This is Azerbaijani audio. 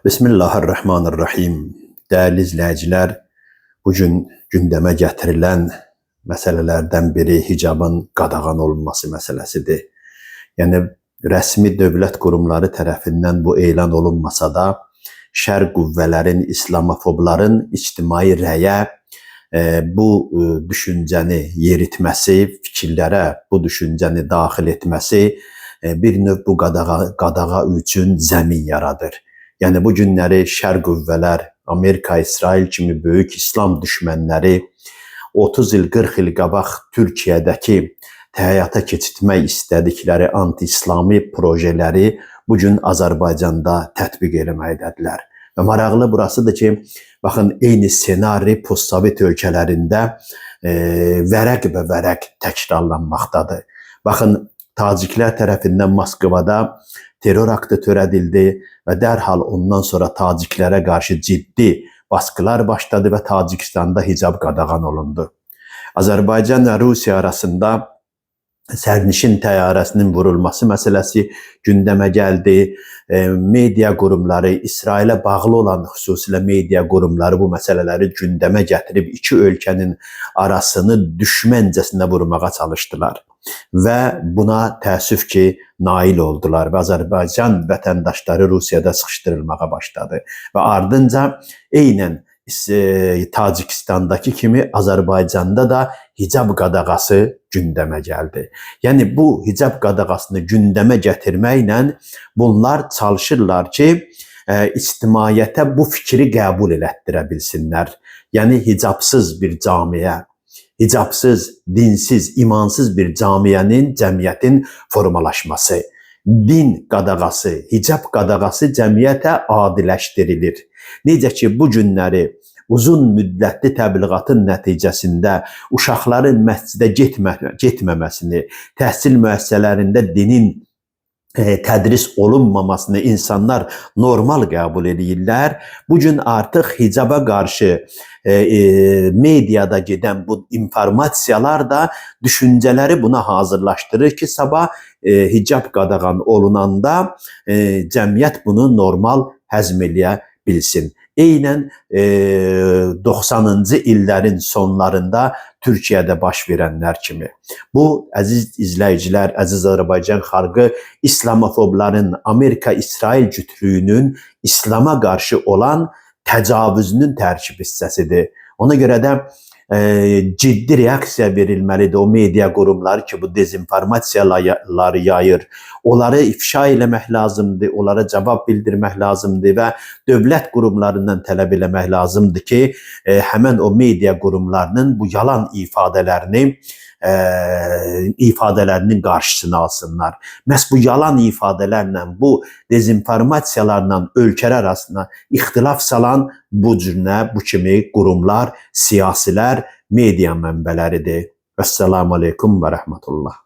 Bismillahirrahmanirrahim. Değerli izləyicilər, bugün gündəmə gətirilən məsələlərdən biri hicabın qadağan olunması məsələsidir. Yəni, rəsmi dövlət qurumları tərəfindən bu elan olunmasa da, şər qüvvələrin, islamofobların ictimai rəyə bu düşüncəni yeritməsi, fikirlərə bu düşüncəni daxil etməsi bir növ bu qadağa üçün zəmin yaradır. Yəni, bu günləri şər qüvvələr, Amerika, İsrail kimi böyük İslam düşmənləri 30 il, 40 il qabaq Türkiyədəki həyata keçirtmək istədikləri anti-İslami projeləri bugün Azərbaycanda tətbiq eləməkdədirlər. Və maraqlı burasıdır ki, baxın, eyni senari postsovet ölkələrində vərəq və vərəq təkrarlanmaqdadır. Baxın, taciklər tərəfindən Moskvada terror aktı törədildi və dərhal ondan sonra taciklərə qarşı ciddi baskılar başladı və Tacikistanda hicab qadağan olundu. Azərbaycan və Rusiya arasında sərnişin təyyarəsinin vurulması məsələsi gündəmə gəldi. Media qurumları, İsrailə bağlı olan xüsusilə media qurumları bu məsələləri gündəmə gətirib iki ölkənin arasını düşməncəsinə vurmağa çalışdılar. Və buna təəssüf ki, nail oldular və Azərbaycan vətəndaşları Rusiyada sıxışdırılmağa başladı. Və ardınca eynən Tacikistandakı kimi Azərbaycanda da hicab qadağası gündəmə gəldi. Yəni, bu hicab qadağasını gündəmə gətirməklə bunlar çalışırlar ki, ictimaiyyətə bu fikri qəbul elətdirə bilsinlər. Yəni, hicabsız bir camiyə, hicabsız, dinsiz, imansız bir cəmiyyətin formalaşması, din qadağası, hicab qadağası cəmiyyətə adiləşdirilir. Necə ki, bu günləri uzun müddətli təbliğatın nəticəsində uşaqların məscidə getməməsini, təhsil müəssisələrində dinin tədris olunmamasını insanlar normal qəbul edirlər. Bugün artıq hicaba qarşı mediada gedən bu informasiyalar da düşüncələri buna hazırlaşdırır ki, sabah hicab qadağan olunanda cəmiyyət bunu normal həzm eləyə bilsin. Eynən 90-cı illərin sonlarında Türkiyədə baş verənlər kimi. Bu, əziz izləyicilər, əziz Azərbaycan xalqı, islamofobların, Amerika-İsrail cütlüyünün İslama qarşı olan təcavüzünün tərkib hissəsidir. Ona görə də ciddi reaksiya verilməlidir o media qurumları ki, bu dezinformasiyaları yayır. Onları ifşa eləmək lazımdır, onlara cavab bildirmək lazımdır və dövlət qurumlarından tələb eləmək lazımdır ki, həmən o media qurumlarının bu yalan ifadələrinin qarşısını alsınlar. Məhz bu yalan ifadələrlə, bu dezinformasiyalarla ölkələr arasında ixtilaf salan bu kimi qurumlar, siyasilər, media mənbələridir. Əssalamu aleykum və rəhmətullah.